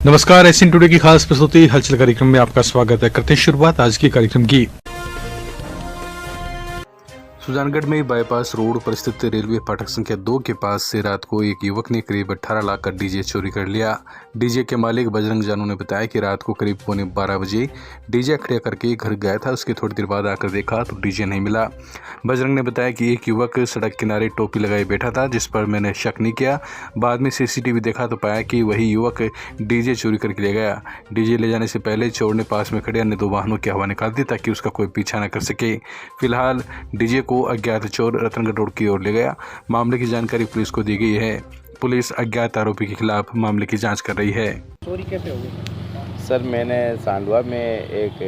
नमस्कार, Asian today की खास प्रस्तुति हलचल कार्यक्रम में आपका स्वागत है। करते हैं शुरुआत आज के कार्यक्रम की। सुजानगढ़ में बाईपास रोड पर स्थित रेलवे फाटक संख्या 2 के पास से रात को एक युवक ने करीब 18 लाख का डीजे चोरी कर लिया। डीजे के मालिक बजरंग जानू ने बताया कि रात को करीब 12:15 बजे डीजे खड़ा करके घर गया था। उसके थोड़ी देर बाद आकर देखा तो डीजे नहीं मिला। बजरंग ने बताया कि एक युवक सड़क किनारे टोपी लगाए बैठा था, जिस पर मैंने शक नहीं किया। बाद में सीसीटीवी देखा तो पाया कि वही युवक डीजे चोरी करके ले गया। डीजे ले जाने से पहले चोर ने पास में खड़े अन्य 2 वाहनों की हवा निकाल दी ताकि उसका कोई पीछा न कर सके। फिलहाल डीजे को अज्ञात चोर रतनगढ़ रोड की ओर ले गया। मामले की जानकारी पुलिस को दी गई है। पुलिस अज्ञात आरोपी के खिलाफ मामले की जांच कर रही है। चोरी कैसे हो गई? सर, मैंने सांडवा में एक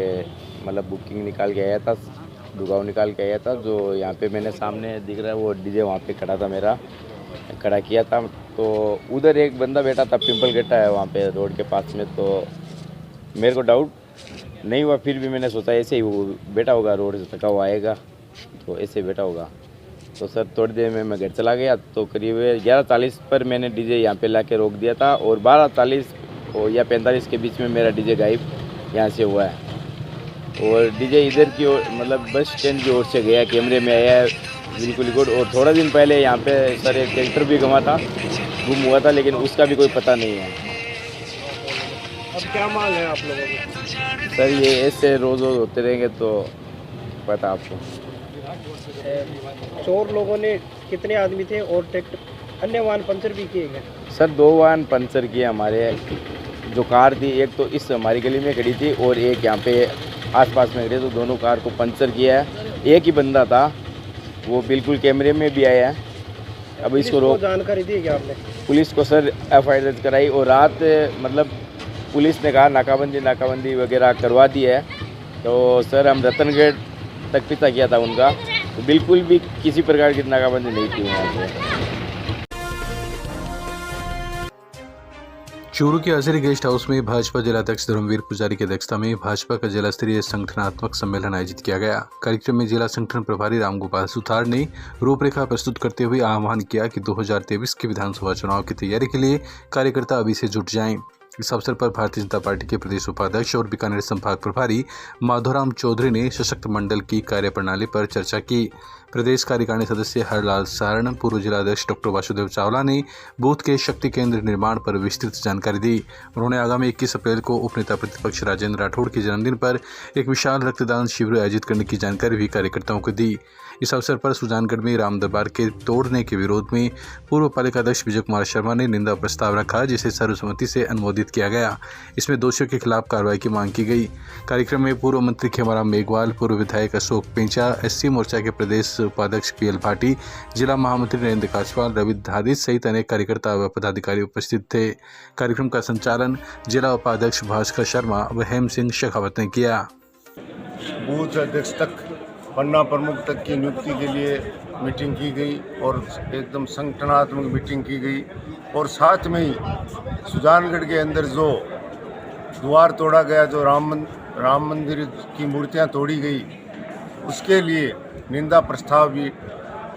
बुकिंग निकाल के आया था, दुगाव निकाल के आया था। जो यहाँ पे मैंने सामने दिख रहा है वो डीजे वहाँ पे खड़ा था, मेरा खड़ा किया था। तो उधर एक बंदा बैठा था, पिंपल गेटा है वहाँ पे रोड के पास में। तो मेरे को डाउट नहीं हुआ, फिर भी मैंने सोचा ऐसे ही वो बैठा होगा, रोड से थका हुआ आएगा तो ऐसे बैठा होगा। तो सर थोड़ी देर में मैं घर चला गया। तो करीब 11:40 पर मैंने डीजे यहाँ पे लाके रोक दिया था और 12:40 या 45 के बीच में मेरा डीजे गायब यहाँ से हुआ है। और डीजे इधर की ओर बस स्टैंड की ओर से गया, कैमरे में आया है बिल्कुल गुड। और थोड़ा दिन पहले यहाँ पे सर एक ट्रैक्टर भी गुम हुआ था, लेकिन उसका भी कोई पता नहीं है। अब क्या मांग है आप लोगों की? सर ये ऐसे रोज़ होते रहेंगे तो पता आपको। चोर लोगों ने कितने आदमी थे और ट्रैक्टर अन्य वाहन पंचर भी किए गए? सर 2 वाहन पंचर किए हमारे। जो कार थी एक तो इस हमारी गली में खड़ी थी और एक यहाँ पे आसपास में खड़ी, तो दोनों कार को पंचर किया है। एक ही बंदा था, वो बिल्कुल कैमरे में भी आया है। अब इसको रोक जानकारी दी क्या आपने? पुलिस को सर FIR दर्ज कराई और रात पुलिस ने कहा नाकाबंदी वगैरह करवा दी है। तो सर हम रतनगढ़ तक पीछा किया था उनका, तो बिल्कुल भी किसी प्रकार की नाकाबंदी नहीं थी वहाँ पे। चूरू के आजरी गेस्ट हाउस में भाजपा जिलाध्यक्ष धर्मवीर पुजारी की अध्यक्षता में भाजपा का जिला स्तरीय संगठनात्मक सम्मेलन आयोजित किया गया। कार्यक्रम में जिला संगठन प्रभारी रामगोपाल सुथार ने रूपरेखा प्रस्तुत करते हुए आह्वान किया कि 2023 के विधानसभा चुनाव की तैयारी के लिए कार्यकर्ता अभी से जुट जाएं। इस अवसर पर भारतीय जनता पार्टी के प्रदेश उपाध्यक्ष और बीकानेर संभाग प्रभारी माधोराम चौधरी ने सशक्त मंडल की कार्यप्रणाली पर चर्चा की। प्रदेश कार्यकारिणी सदस्य हरलाल सारण, पूर्व जिलाध्यक्ष डॉक्टर वासुदेव चावला ने बूथ के शक्ति केंद्र निर्माण पर विस्तृत जानकारी दी। उन्होंने आगामी 21 अप्रैल को उपनेता प्रतिपक्ष राजेंद्र राठौड़ के जन्मदिन पर एक विशाल रक्तदान शिविर आयोजित करने की जानकारी भी कार्यकर्ताओं को दी। इस अवसर पर सुजानगढ़ में राम दरबार के तोड़ने के विरोध में पूर्व पालिकाध्यक्ष विजय कुमार शर्मा ने निंदा प्रस्ताव रखा, जिसे सर्वसम्मति से अनुमोदित किया गया। इसमें दोषियों के खिलाफ कार्रवाई की मांग की गई। कार्यक्रम में पूर्व मंत्री खेमाराम मेघवाल, पूर्व विधायक अशोक पेंचा, SC मोर्चा के प्रदेश उपाध्यक्ष PL भाटी, जिला महामंत्री नरेंद्र काछवाल, रवि धादित सहित अनेक कार्यकर्ता व पदाधिकारी उपस्थित थे। कार्यक्रम का संचालन जिला उपाध्यक्ष भास्कर शर्मा व हेम सिंह शेखावत ने किया। बूथ अध्यक्ष तक, पन्ना प्रमुख तक की नियुक्ति के लिए मीटिंग की गई और एकदम संगठनात्मक मीटिंग की गई। और साथ में ही सुजानगढ़ के अंदर जो द्वार तोड़ा गया, जो राम मंदिर की मूर्तियां तोड़ी गई, उसके लिए निंदा प्रस्ताव भी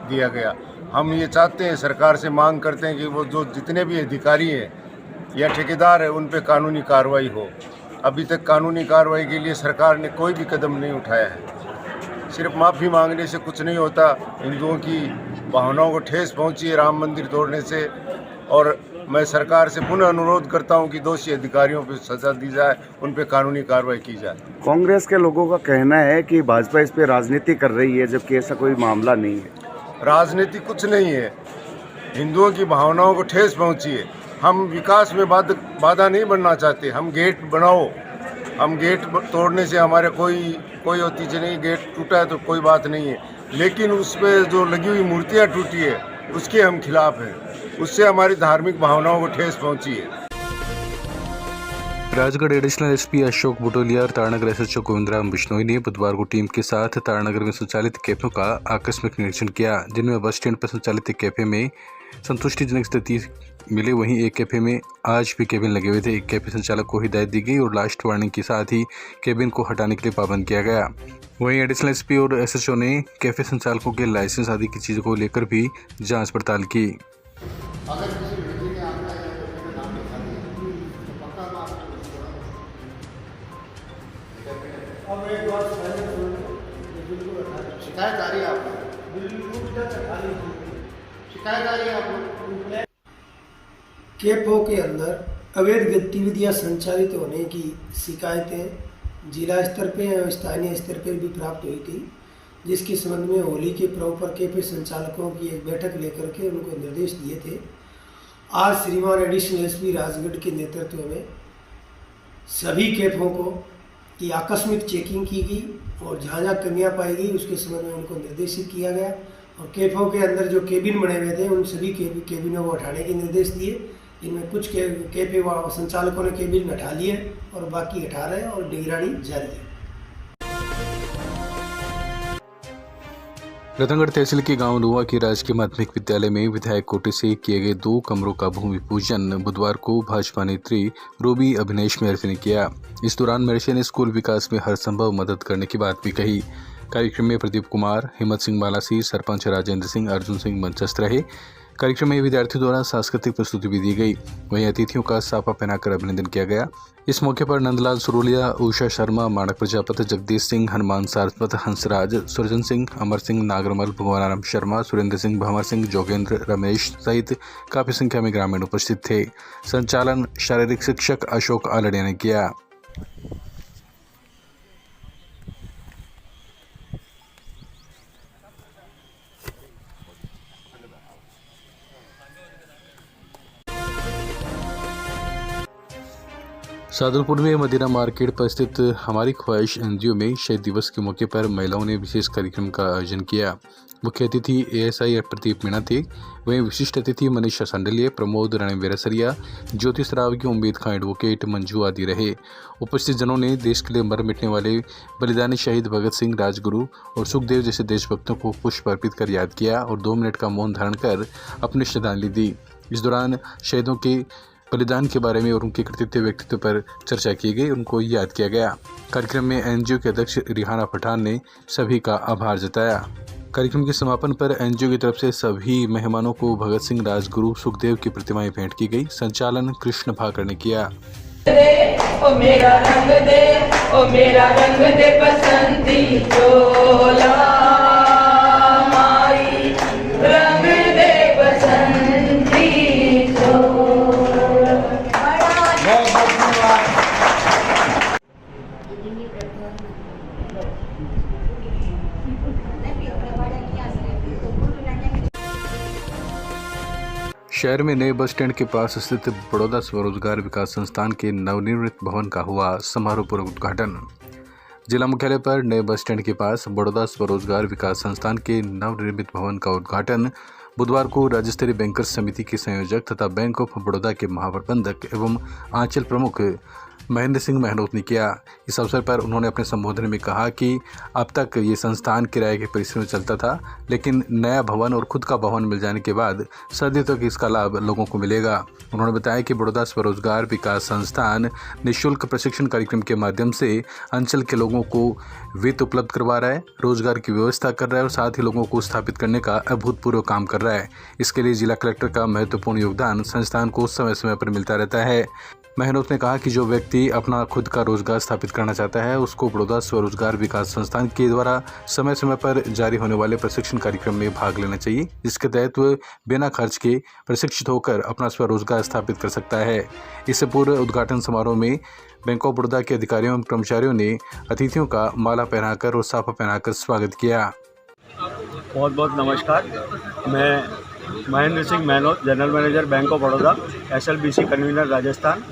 दिया गया। हम ये चाहते हैं, सरकार से मांग करते हैं कि वो जो जितने भी अधिकारी हैं या ठेकेदार हैं उन पे कानूनी कार्रवाई हो। अभी तक कानूनी कार्रवाई के लिए सरकार ने कोई भी कदम नहीं उठाया है। सिर्फ माफ़ी मांगने से कुछ नहीं होता। हिंदुओं की भावनाओं को ठेस पहुंची है राम मंदिर तोड़ने से। और मैं सरकार से पुनः अनुरोध करता हूं कि दोषी अधिकारियों पर सजा दी जाए, उन पर कानूनी कार्रवाई की जाए। कांग्रेस के लोगों का कहना है कि भाजपा इस पे राजनीति कर रही है, जबकि ऐसा कोई मामला नहीं है। राजनीति कुछ नहीं है। हिंदुओं की भावनाओं को ठेस पहुंची है। हम विकास में बाधा नहीं बनना चाहते। हम गेट बनाओ, हम गेट तोड़ने से हमारे कोई चीज़ नहीं। गेट टूटा है तो कोई बात नहीं है, लेकिन उस पर जो लगी हुई मूर्तियाँ टूटी है उसके हम खिलाफ हैं। उससे हमारी धार्मिक भावनाओं को ठेस पहुंची है। राजगढ़ एडिशनल SP अशोक बुटोलिया और तारानगर SHO गोविंदराम बिश्नोई ने बुधवार को टीम के साथ तारानगर में संचालित कैफे का आकस्मिक निरीक्षण किया, जिनमें बस स्टैंड पर संचालित कैफे में संतुष्टिजनक स्थिति मिले। वहीं एक कैफे में आज भी केबिन लगे हुए थे। एक कैफे संचालक को हिदायत दी गई और लास्ट वार्निंग के साथ ही केबिन को हटाने के लिए पाबंद किया गया। वहीं एडिशनल SP और SHO ने कैफे संचालकों के लाइसेंस आदि की चीज़ों को लेकर भी जांच पड़ताल की। अगर किसी व्यक्ति ने आपका या व्यक्ति का नाम लिखा दिया तो पक्का शिकायत आ रही है आपको? शिकायत आ रही है आपको? कैफों के अंदर अवैध गतिविधियां संचालित होने की शिकायतें जिला स्तर पे और स्थानीय स्तर पे भी प्राप्त हुई थी, जिसके संबंध में होली के प्रॉपर कैफे संचालकों की एक बैठक लेकर के उनको निर्देश दिए थे। आज श्रीमान एडिशनल एसपी राजगढ़ के नेतृत्व में सभी कैफों को की आकस्मिक चेकिंग की गई और जहाँ जहाँ कमियाँ पाई गई उसके संबंध में उनको निर्देशित किया गया और कैफों के अंदर जो केबिन बने हुए थे उन सभी केबिनों को हटाने के निर्देश दिए। इनमें कुछ कैफे संचालकों ने केबिन हटा लिए और बाकी हटा रहे हैं और निगरानी जारी है। रतनगढ़ तहसील के गांव लुआ के राजकीय माध्यमिक विद्यालय में विधायक कोटे से किए गए 2 कमरों का भूमि पूजन बुधवार को भाजपा नेत्री रूबी अभिनेश मेहरती ने किया। इस दौरान मेहरती ने स्कूल विकास में हर संभव मदद करने की बात भी कही। कार्यक्रम में प्रदीप कुमार, हिम्मत सिंह बालासी, सरपंच राजेंद्र सिंह, अर्जुन सिंह मंचस्थ रहे। कार्यक्रम में विद्यार्थियों द्वारा सांस्कृतिक प्रस्तुति भी दी गई। वहीं अतिथियों का साफा पहनाकर अभिनंदन किया गया। इस मौके पर नंदलाल सुरोलिया, उषा शर्मा, माणक प्रजापति, जगदीश सिंह, हनुमान सारस्वत, हंसराज, सुरजन सिंह, अमर सिंह, नागरमल, भगवानाराम शर्मा, सुरेंद्र सिंह, भंवर सिंह, जोगेंद्र, रमेश सहित काफी संख्या में ग्रामीण उपस्थित थे। संचालन शारीरिक शिक्षक अशोक आलड़िया ने किया। सादुलपुर में मदीना मार्केट पर स्थित हमारी ख्वाहिश एनजीओ में शहीद दिवस के मौके पर महिलाओं ने विशेष कार्यक्रम का आयोजन किया। मुख्य अतिथि एएसआई प्रदीप मीणा थे। वहीं विशिष्ट अतिथि मनीषा संडलिया, प्रमोद रणवीरसरिया, ज्योति सरावगी, उम्मीद खां एडवोकेट, मंजू आदि रहे। उपस्थित जनों ने देश के लिए मर मिटने वाले बलिदानी शहीद भगत सिंह, राजगुरु और सुखदेव जैसे देशभक्तों को पुष्प अर्पित कर याद किया और 2 मिनट का मौन धारण कर अपनी श्रद्धांजलि दी। इस दौरान शहीदों के बलिदान के बारे में और उनके कृतित्व व्यक्तित्व पर चर्चा की गई, उनको याद किया गया। कार्यक्रम में एनजीओ के अध्यक्ष रिहाना पठान ने सभी का आभार जताया। कार्यक्रम के समापन पर एनजीओ की तरफ से सभी मेहमानों को भगत सिंह, राजगुरु, सुखदेव की प्रतिमाएं भेंट की गई। संचालन कृष्ण भाकर ने किया। ओ मेरा रंग दे बसंती चोला माई, रंग दे बसंती चोला। शहर में नए बस स्टैंड के पास स्थित बड़ौदा स्वरोजगार विकास संस्थान के नवनिर्मित भवन का हुआ समारोहपूर्वक उद्घाटन। जिला मुख्यालय पर नए बस स्टैंड के पास बड़ौदा स्वरोजगार विकास संस्थान के नवनिर्मित भवन का उद्घाटन बुधवार को राज्य स्तरीय बैंकर्स समिति के संयोजक तथा बैंक ऑफ बड़ौदा के महाप्रबंधक एवं आंचल प्रमुख महेंद्र सिंह महनोत ने किया। इस अवसर पर उन्होंने अपने संबोधन में कहा कि अब तक ये संस्थान किराए के परिसर में चलता था, लेकिन नया भवन और खुद का भवन मिल जाने के बाद सदियों तक इसका लाभ लोगों को मिलेगा। उन्होंने बताया कि बड़ौदा स्वरोजगार विकास संस्थान निःशुल्क प्रशिक्षण कार्यक्रम के माध्यम से अंचल के लोगों को वित्त उपलब्ध करवा रहा है, रोजगार की व्यवस्था कर रहा है और साथ ही लोगों को स्थापित करने का अभूतपूर्व काम कर रहा है। इसके लिए जिला कलेक्टर का महत्वपूर्ण योगदान संस्थान को समय समय पर मिलता रहता है। महनोत ने कहा कि जो व्यक्ति अपना खुद का रोजगार स्थापित करना चाहता है उसको बड़ौदा स्वरोजगार विकास संस्थान के द्वारा समय समय पर जारी होने वाले प्रशिक्षण कार्यक्रम में भाग लेना चाहिए, जिसके तहत वह बिना खर्च के प्रशिक्षित होकर अपना स्वरोजगार स्थापित कर सकता है। इससे पूर्व उद्घाटन समारोह में बैंक ऑफ बड़ौदा के अधिकारियों एवं कर्मचारियों ने अतिथियों का माला पहनाकर और साफा पहनाकर स्वागत किया। बहुत बहुत नमस्कार। मैं Mahendra Singh Mahnot, general manager bank of Baroda, SLBC convener Rajasthan.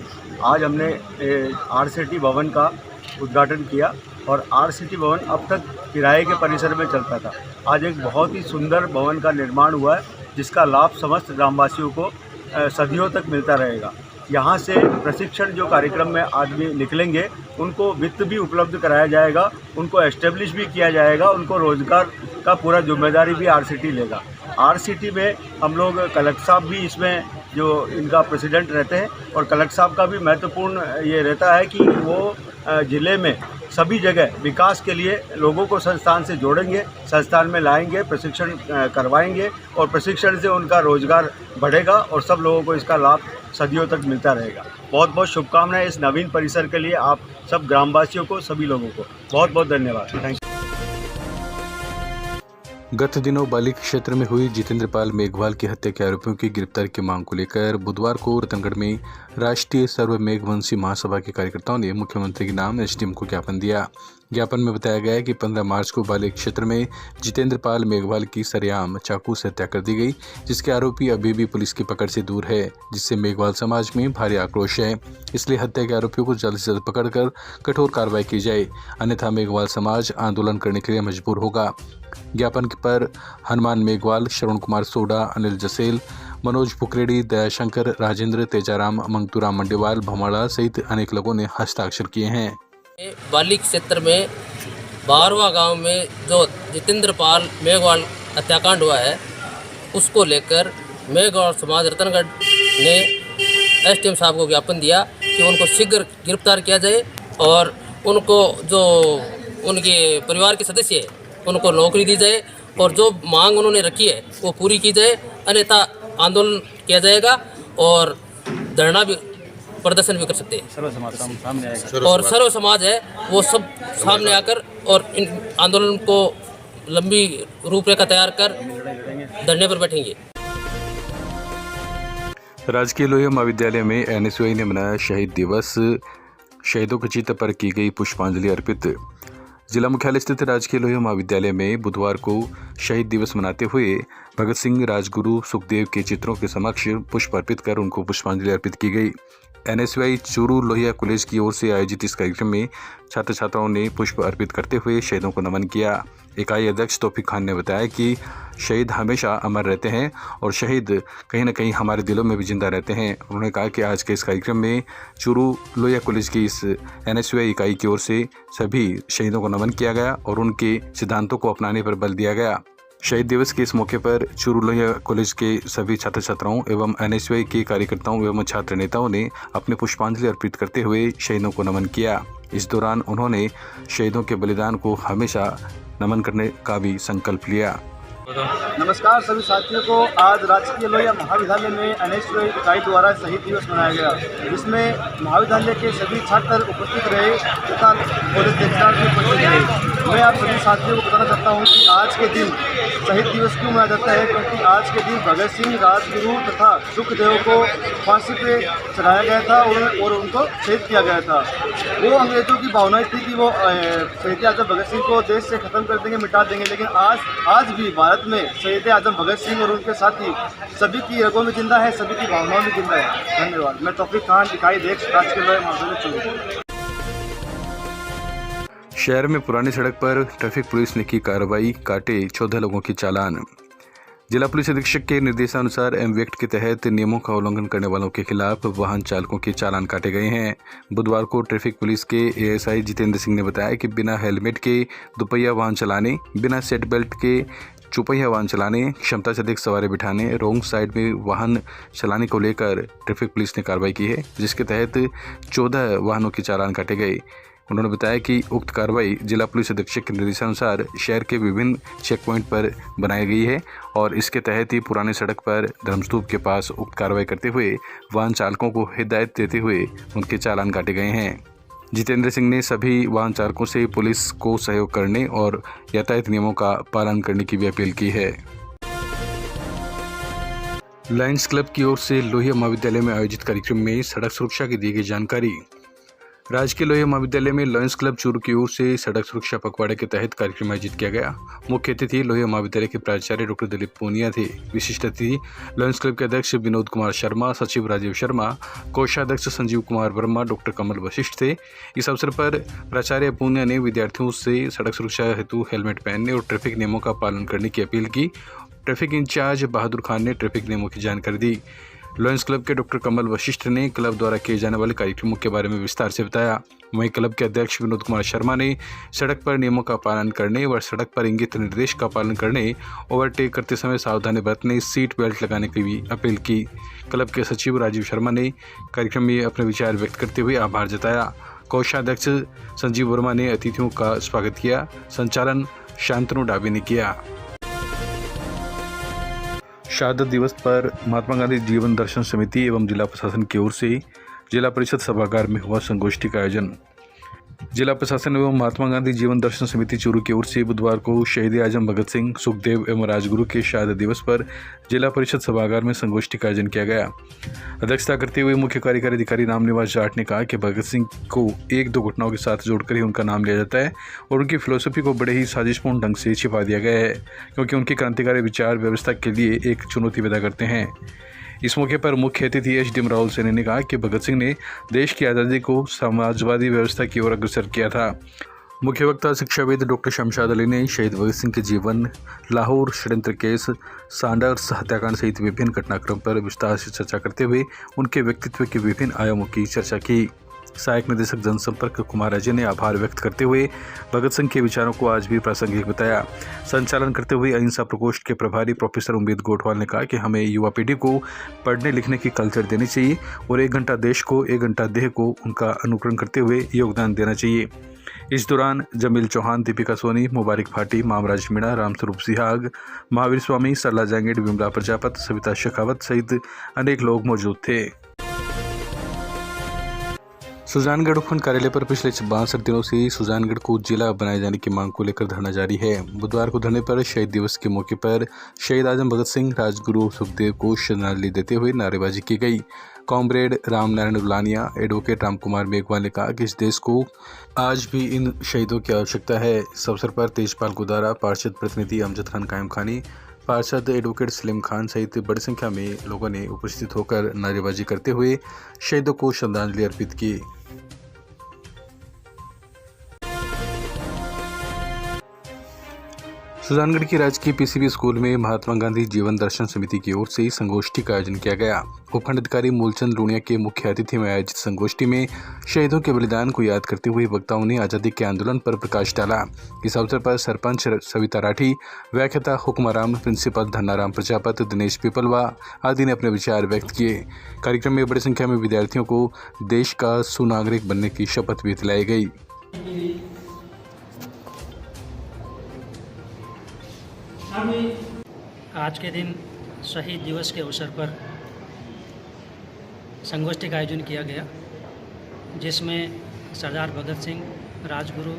आज हमने RCT भवन का उद्घाटन किया और RCT भवन अब तक किराए के परिसर में चलता था। आज एक बहुत ही सुंदर भवन का निर्माण हुआ है, जिसका लाभ समस्त ग्रामवासियों को सदियों तक मिलता रहेगा। यहाँ से प्रशिक्षण जो कार्यक्रम में आदमी निकलेंगे उनको वित्त भी उपलब्ध कराया जाएगा, उनको एस्टेब्लिश भी किया जाएगा, उनको रोजगार का पूरा जिम्मेदारी भी RCT लेगा। RCT में हम लोग कलेक्टर साहब भी इसमें जो इनका प्रेसिडेंट रहते हैं और कलेक्टर साहब का भी महत्वपूर्ण ये रहता है कि वो ज़िले में सभी जगह विकास के लिए लोगों को संस्थान से जोड़ेंगे, संस्थान में लाएंगे, प्रशिक्षण करवाएंगे और प्रशिक्षण से उनका रोजगार बढ़ेगा और सब लोगों को इसका लाभ सदियों तक मिलता रहेगा। बहुत बहुत शुभकामनाएं इस नवीन परिसर के लिए आप सब ग्रामवासियों को, सभी लोगों को बहुत बहुत धन्यवाद। Thank you. गत दिनों बालिक क्षेत्र में हुई जितेंद्र पाल मेघवाल की हत्या के आरोपियों की गिरफ्तारी की मांग को लेकर बुधवार को रतनगढ़ में राष्ट्रीय सर्व मेघवंशी महासभा के कार्यकर्ताओं ने मुख्यमंत्री के नाम एसडीएम को ज्ञापन दिया। ज्ञापन में बताया गया है कि 15 मार्च को बालिक क्षेत्र में जितेंद्र पाल मेघवाल की सरेआम चाकू से हत्या कर दी गई, जिसके आरोपी अभी भी पुलिस की पकड़ से दूर है, जिससे मेघवाल समाज में भारी आक्रोश है। इसलिए हत्या के आरोपियों को जल्द से जल्द पकड़कर कठोर कार्रवाई की जाए, अन्यथा मेघवाल समाज आंदोलन करने के लिए मजबूर होगा। ज्ञापन पर हनुमान मेघवाल, श्रवण कुमार सोडा, अनिल जसेल, मनोज पुकरेड़ी, दयाशंकर, राजेंद्र, तेजाराम, मंगतूराम मंडेवाल, भमाड़ा सहित अनेक लोगों ने हस्ताक्षर किए हैं। बालिक क्षेत्र में 12वां गांव में जो जितेंद्र पाल मेघवाल हत्याकांड हुआ है, उसको लेकर मेघवाल समाज रतनगढ़ ने एसडीएम साहब को ज्ञापन दिया कि उनको शीघ्र गिरफ्तार किया जाए और उनको जो उनके परिवार के सदस्य हैं उनको नौकरी दी जाए और जो मांग उन्होंने रखी है वो पूरी की जाए, अन्यथा आंदोलन किया जाएगा और धरना भी, प्रदर्शन भी कर सकते हैं। सर्व समाज है वो सब सामने आकर और इन आंदोलन को लंबी रूपरेखा तैयार कर धरने पर बैठेंगे। राजकीय लोहिया महाविद्यालय में एनएसयूआई ने मनाया शहीद दिवस, शहीदों के चित्र पर की गई पुष्पांजलि अर्पित। जिला मुख्यालय स्थित राजकीय लोहिया महाविद्यालय में बुधवार को शहीद दिवस मनाते हुए भगत सिंह, राजगुरु, सुखदेव के चित्रों के समक्ष पुष्प अर्पित कर उनको पुष्पांजलि अर्पित की गई। एनएसयूआई चूरू लोहिया कॉलेज की ओर से आयोजित इस कार्यक्रम में छात्र छात्राओं ने पुष्प अर्पित करते हुए शहीदों को नमन किया। इकाई अध्यक्ष तौफीक खान ने बताया कि शहीद हमेशा अमर रहते हैं और शहीद कहीं न कहीं हमारे दिलों में भी जिंदा रहते हैं। उन्होंने कहा कि आज के इस कार्यक्रम में चूरू लोहिया कॉलेज की इस एनएसयूआई इकाई की ओर से सभी शहीदों को नमन किया गया और उनके सिद्धांतों को अपनाने पर बल दिया गया। शहीद दिवस के इस मौके पर चूरू लोहिया कॉलेज के सभी छात्र छात्राओं एवं एनएसयूआई के कार्यकर्ताओं एवं छात्र नेताओं ने अपने पुष्पांजलि अर्पित करते हुए शहीदों को नमन किया। इस दौरान उन्होंने शहीदों के बलिदान को हमेशा नमन करने का भी संकल्प लिया। नमस्कार सभी साथियों को। आज राजकीय लोहिया महाविद्यालय में एनएसयूआई इकाई द्वारा शहीद दिवस मनाया गया, जिसमें महाविद्यालय के सभी छात्र उपस्थित रहे तथा कॉलेज के छात्र भी उपस्थित रहे। मैं आप सभी साथियों को बताना चाहता हूं कि आज के दिन शहीद दिवस क्यों मनाया जाता है, क्योंकि आज के दिन भगत सिंह, राजगुरु तथा सुखदेव को फांसी पे चढ़ाया गया था और उनको शहीद किया गया था। वो अंग्रेजों की भावनाएं थी कि वो शहीद आजम भगत सिंह को देश से खत्म कर देंगे, मिटा देंगे, लेकिन आज भी भारत में शहीद आजम भगत सिंह और उनके साथी सभी की रगों में जिंदा है, सभी की भावनाओं में जिंदा है। धन्यवाद। मैं तौफीक खान, इकाई अध्यक्ष राजकीय लोहिया महाविद्यालय चूरू। शहर में पुरानी सड़क पर ट्रैफिक पुलिस ने की कार्रवाई, काटे 14 लोगों की चालान। जिला पुलिस अधीक्षक के निर्देशानुसार एम एक्ट के तहत नियमों का उल्लंघन करने वालों के खिलाफ वाहन चालकों के चालान काटे गए हैं। बुधवार को ट्रैफिक पुलिस के एएसआई जितेंद्र सिंह ने बताया कि बिना हेलमेट के दुपहिया वाहन चलाने, बिना सीट बेल्ट के चौपहिया वाहन चलाने, क्षमता से अधिक सवारी बिठाने, रोंग साइड में वाहन चलाने को लेकर ट्रैफिक पुलिस ने कार्रवाई की है, जिसके तहत 14 वाहनों के चालान काटे गए। उन्होंने बताया कि उक्त कार्रवाई जिला पुलिस अधीक्षक के निर्देशानुसार शहर के विभिन्न चेक पॉइंट पर बनाई गई है और इसके तहत ही पुरानी सड़क पर धर्मस्तूप के पास उक्त कार्रवाई करते हुए वाहन चालकों को हिदायत देते हुए उनके चालान काटे गए हैं। जितेंद्र सिंह ने सभी वाहन चालकों से पुलिस को सहयोग करने और यातायात नियमों का पालन करने की भी अपील की है। लायंस क्लब की ओर से लोहिया महाविद्यालय में आयोजित कार्यक्रम में सड़क सुरक्षा की दी गई जानकारी। राजकीय लोहिया महाविद्यालय में लायंस क्लब चूरू की ओर से सड़क सुरक्षा पखवाड़े के तहत कार्यक्रम आयोजित किया गया। मुख्य अतिथि लोहिया महाविद्यालय के प्राचार्य डॉक्टर दिलीप पूनिया थे। विशिष्ट अतिथि लायंस क्लब के अध्यक्ष विनोद कुमार शर्मा, सचिव राजीव शर्मा, कोषाध्यक्ष संजीव कुमार वर्मा, डॉक्टर कमल वशिष्ठ थे। इस अवसर पर प्राचार्य पूनिया ने विद्यार्थियों से सड़क सुरक्षा हेतु हेलमेट पहनने और ट्रैफिक नियमों का पालन करने की अपील की। ट्रैफिक इंचार्ज बहादुर खान ने ट्रैफिक नियमों की जानकारी दी। लायंस क्लब के डॉक्टर कमल वशिष्ठ ने क्लब द्वारा किए जाने वाले कार्यक्रमों के बारे में विस्तार से बताया। वहीं क्लब के अध्यक्ष विनोद कुमार शर्मा ने सड़क पर नियमों का पालन करने व सड़क पर इंगित निर्देश का पालन करने, ओवरटेक करते समय सावधानी बरतने, सीट बेल्ट लगाने की भी अपील की। क्लब के सचिव राजीव शर्मा ने कार्यक्रम में अपने विचार व्यक्त करते हुए आभार जताया। कोषाध्यक्ष संजीव वर्मा ने अतिथियों का स्वागत किया। संचालन शांतनु डाबी ने किया। शहादत दिवस पर महात्मा गांधी जीवन दर्शन समिति एवं जिला प्रशासन की ओर से जिला परिषद सभागार में हुआ संगोष्ठी का आयोजन। जिला प्रशासन एवं महात्मा गांधी जीवन दर्शन समिति चूरू की ओर से बुधवार को शहीद आजम भगत सिंह, सुखदेव एवं राजगुरु के शहादत दिवस पर जिला परिषद सभागार में संगोष्ठी का आयोजन किया गया। अध्यक्षता करते हुए मुख्य कार्यकारी अधिकारी रामनिवास जाट ने कहा कि भगत सिंह को एक दो घटनाओं के साथ जोड़कर ही उनका नाम लिया जाता है और उनकी फिलोसफी को बड़े ही साजिशपूर्ण ढंग से छिपा दिया गया है, क्योंकि उनके क्रांतिकारी विचार व्यवस्था के लिए एक चुनौती पैदा करते हैं। इस मौके पर मुख्य अतिथि एचडीएम राहुल सैनी ने कहा कि भगत सिंह ने देश की आज़ादी को समाजवादी व्यवस्था की ओर अग्रसर किया था। मुख्य वक्ता शिक्षाविद डॉक्टर शमशाद अली ने शहीद भगत सिंह के जीवन, लाहौर षड्यंत्र केस, सैंडर्स हत्याकांड सहित विभिन्न घटनाक्रम पर विस्तार से चर्चा करते हुए उनके व्यक्तित्व के विभिन्न आयामों की चर्चा की। सहायक निदेशक जनसंपर्क कुमार अजय ने आभार व्यक्त करते हुए भगत सिंह के विचारों को आज भी प्रासंगिक बताया। संचालन करते हुए अहिंसा प्रकोष्ठ के प्रभारी प्रोफेसर उम्मीद गोठवाल ने कहा कि हमें युवा पीढ़ी को पढ़ने लिखने की कल्चर देनी चाहिए और 1 घंटा देश को 1 घंटा देह को उनका अनुकरण करते हुए योगदान देना चाहिए। इस दौरान जमील चौहान, दीपिका सोनी, मुबारक भाटी, मामराज मीणा, रामस्वरूप सिहाग, महावीर स्वामी, सरला जांगेड़, विमला प्रजापत, सविता शेखावत सहित अनेक लोग मौजूद थे। सुजानगढ़ उपखंड कार्यालय पर पिछले 62 दिनों से सुजानगढ़ को जिला बनाए जाने की मांग को लेकर धरना जारी है। बुधवार को धरने पर शहीद दिवस के मौके पर शहीद आजम भगत सिंह, राजगुरु सुखदेव को श्रद्धांजलि देते हुए नारेबाजी की गई। कॉमरेड राम नारायण रुलानिया, एडवोकेट राम कुमार मेघवाल ने कहा कि इस देश को आज भी इन शहीदों की आवश्यकता है। इस अवसर पर तेजपाल गुदारा, पार्षद प्रतिनिधि अमजद खान कायम खानी, पार्षद एडवोकेट सलीम खान सहित बड़ी संख्या में लोगों ने उपस्थित होकर नारेबाजी करते हुए शहीदों को श्रद्धांजलि अर्पित की। सुजानगढ़ की राजकीय पीसीबी स्कूल में महात्मा गांधी जीवन दर्शन समिति की ओर से संगोष्ठी का आयोजन किया गया। उपखंड अधिकारी मूलचंद लूणिया के मुख्य अतिथि में आयोजित संगोष्ठी में शहीदों के बलिदान को याद करते हुए वक्ताओं ने आज़ादी के आंदोलन पर प्रकाश डाला। इस अवसर पर सरपंच सविता राठी, व्याख्याता हुक्माराम, प्रिंसिपल धन्नाराम प्रजापत, दिनेश पिपलवा आदि ने अपने विचार व्यक्त किए। कार्यक्रम में बड़ी संख्या में विद्यार्थियों को देश का सुनागरिक बनने की शपथ भी दिलाई गई। आज के दिन शहीद दिवस के अवसर पर संगोष्ठी का आयोजन किया गया, जिसमें सरदार भगत सिंह, राजगुरु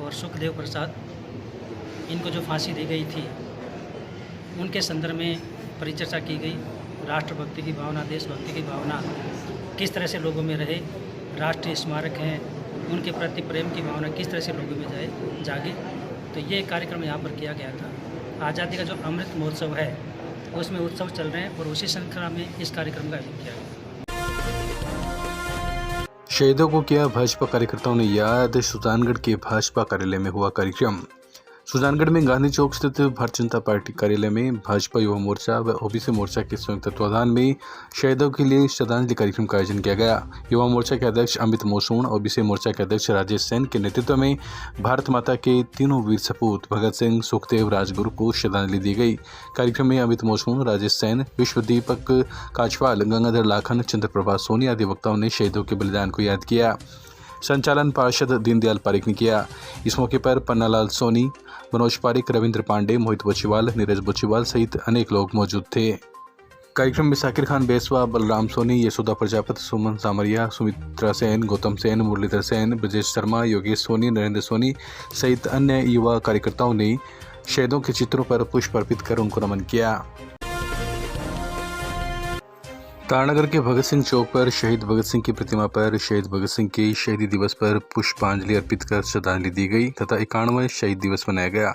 और सुखदेव प्रसाद, इनको जो फांसी दी गई थी उनके संदर्भ में परिचर्चा की गई। राष्ट्रभक्ति की भावना, देशभक्ति की भावना किस तरह से लोगों में रहे, राष्ट्रीय स्मारक हैं, उनके प्रति प्रेम की भावना किस तरह से लोगों में जागे। तो ये कार्यक्रम यहाँ पर किया गया था। आज़ादी का जो अमृत महोत्सव है उसमें उत्सव चल रहे हैं और उसी श्रृंखला में इस कार्यक्रम का आयोजन किया गया। शहीदों को किया भाजपा कार्यकर्ताओं ने याद। सुजानगढ़ के भाजपा कार्यालय में हुआ कार्यक्रम। सुजानगढ़ में गांधी चौक स्थित भारतीय जनता पार्टी कार्यालय में भाजपा युवा मोर्चा व ओबीसी मोर्चा के संयुक्त तत्वाधान में शहीदों के लिए श्रद्धांजलि कार्यक्रम का आयोजन किया गया। युवा मोर्चा के अध्यक्ष अमित मोसून, ओबीसी मोर्चा के अध्यक्ष राजेश सेन के नेतृत्व में भारत माता के तीनों वीर सपूत भगत सिंह, सुखदेव, राजगुरु को श्रद्धांजलि दी गई। कार्यक्रम में अमित मोसून, राजेश सेन, विश्वदीपक काचवाल, गंगाधर लाखन, चंद्रप्रभा सोनी आदि वक्ताओं ने शहीदों के बलिदान को याद किया। संचालन पार्षद दीनदयाल पारिक ने किया। इस मौके पर पन्नालाल सोनी, मनोज पारिक, रविंद्र पांडे, मोहित बोचीवाल, नीरज बोचीवाल सहित अनेक लोग मौजूद थे। कार्यक्रम में साकिर खान बेसवा, बलराम सोनी, यशोदा प्रजापत, सुमन सामरिया, सुमित्रा सेन, गौतम सेन, मुरलीधर सेन, ब्रजेश शर्मा, योगेश सोनी, नरेंद्र सोनी सहित अन्य युवा कार्यकर्ताओं ने शहीदों के चित्रों पर पुष्प अर्पित कर उनको नमन किया। तारानगर के भगत सिंह चौक पर शहीद भगत सिंह की प्रतिमा पर शहीद भगत सिंह के शहीदी दिवस पर पुष्पांजलि अर्पित कर श्रद्धांजलि दी गई तथा 91वां शहीद दिवस मनाया गया।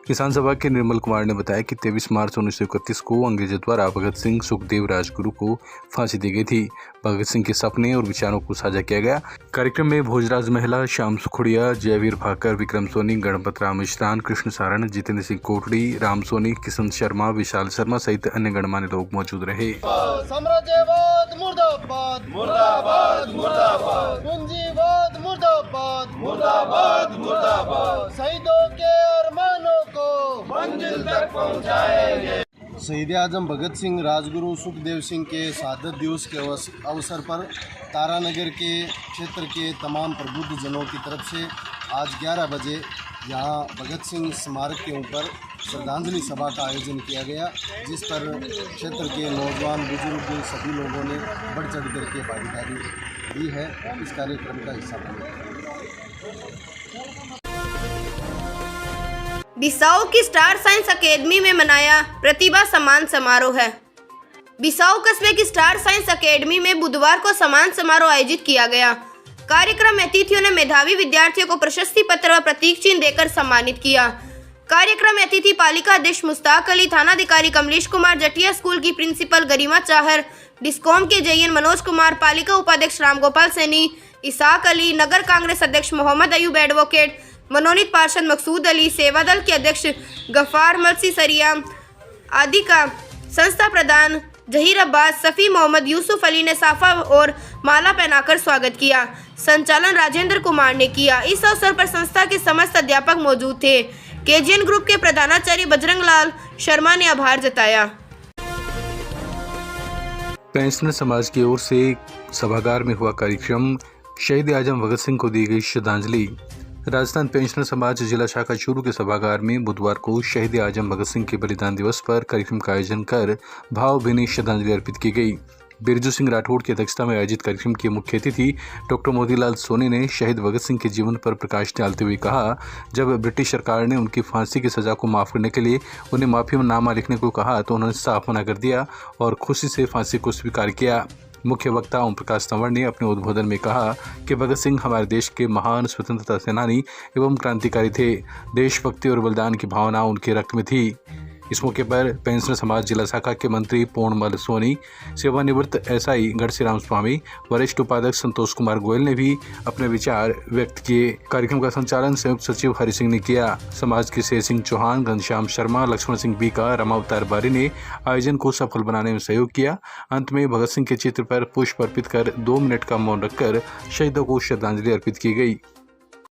किसान सभा के निर्मल कुमार ने बताया कि 23 मार्च 1931 को अंग्रेजों द्वारा भगत सिंह, सुखदेव, राजगुरु को फांसी दी गई थी। भगत सिंह के सपने और विचारों को साझा किया गया। कार्यक्रम में भोजराज महिला, श्याम सुखुड़िया, जयवीर भाकर, विक्रम सोनी, गणपत राम मिश्रान, कृष्ण सारण, जितेंद्र सिंह कोटड़ी, राम सोनी, किशन शर्मा, विशाल शर्मा सहित अन्य गणमान्य लोग मौजूद रहे। साम्राज्यवाद मुर्दाबाद, मुर्दाबाद, मुर्दाबाद, पूंजीवाद मुर्दाबाद, मुर्दाबाद, मुर्दाबाद, शहीदों के अरमानों को मंजिल तक पहुंचाएंगे। शहीद आजम भगत सिंह, राजगुरु सुखदेव सिंह के शहादत दिवस के अवसर पर तारानगर के क्षेत्र के तमाम प्रबुद्ध जनों की तरफ से आज 11 बजे यहाँ भगत सिंह स्मारक के ऊपर श्रद्धांजलि सभा का आयोजन किया गया, जिस पर क्षेत्र के नौजवान बुजुर्ग सभी लोगों ने बढ़ चढ़ करके भागीदारी दी है। इस कार्यक्रम का हिस्सा बने। बिसाऊ की स्टार साइंस अकेडमी में मनाया प्रतिभा सम्मान समारोह है। बिसाऊ कस्बे की स्टार साइंस अकेडमी में बुधवार को सम्मान समारोह आयोजित किया गया। कार्यक्रम में अतिथियों ने मेधावी विद्यार्थियों को प्रशस्ति पत्र व प्रतीक चिन्ह देकर सम्मानित किया। कार्यक्रम में अतिथि पालिका अध्यक्ष मुश्ताक अली, थानाधिकारी कमलेश कुमार, जटिया स्कूल की प्रिंसिपल गरिमा चाहर, डिस्कॉम के जेईएन मनोज कुमार, पालिका उपाध्यक्ष रामगोपाल सैनी, इसाक अली, नगर कांग्रेस अध्यक्ष मोहम्मद अयूब, एडवोकेट मनोनीत पार्षद मकसूद अली, सेवा दल के अध्यक्ष गफार मलसी सरिया आदि का संस्था प्रधान जहीर अब्बास, सफ़ी मोहम्मद, यूसुफ अली ने साफा और माला पहनाकर स्वागत किया। संचालन राजेंद्र कुमार ने किया। इस अवसर पर संस्था के समस्त अध्यापक मौजूद थे। केजीएन ग्रुप के प्रधानाचार्य बजरंग लाल शर्मा ने आभार जताया। पेंशनर समाज की ओर से सभागार में हुआ कार्यक्रम, शहीद आजम भगत सिंह को दी गई श्रद्धांजलि। राजस्थान पेंशनर समाज जिला शाखा चूरू के सभागार में बुधवार को शहीद आजम भगत सिंह के बलिदान दिवस पर कार्यक्रम का आयोजन कर भावभीनी श्रद्धांजलि अर्पित की गई। बिरजू सिंह राठौड़ की अध्यक्षता में आयोजित कार्यक्रम के मुख्य अतिथि डॉक्टर मोतीलाल सोनी ने शहीद भगत सिंह के जीवन पर प्रकाश डालते हुए कहा, जब ब्रिटिश सरकार ने उनकी फांसी की सज़ा को माफ़ करने के लिए उन्हें माफ़ी में नामा लिखने को कहा तो उन्होंने साफ मना कर दिया और खुशी से फांसी को स्वीकार किया। मुख्य वक्ता ओम प्रकाश तंवर ने अपने उद्बोधन में कहा कि भगत सिंह हमारे देश के महान स्वतंत्रता सेनानी एवं क्रांतिकारी थे। देशभक्ति और बलिदान की भावना उनके रक्त में थी। इस मौके पर पेंशनर समाज जिला शाखा के मंत्री पूर्णमल सोनी, सेवानिवृत्त एसआई गढ़सीराम स्वामी, वरिष्ठ उपाध्यक्ष संतोष कुमार गोयल ने भी अपने विचार व्यक्त किए। कार्यक्रम का संचालन संयुक्त सचिव हरि सिंह ने किया। समाज के शेर सिंह चौहान, घनश्याम शर्मा, लक्ष्मण सिंह बीका, रमावतार बारी ने आयोजन को सफल बनाने में सहयोग किया। अंत में भगत सिंह के चित्र पर पुष्प अर्पित कर 2 मिनट का मौन रखकर शहीदों को श्रद्धांजलि अर्पित की गई।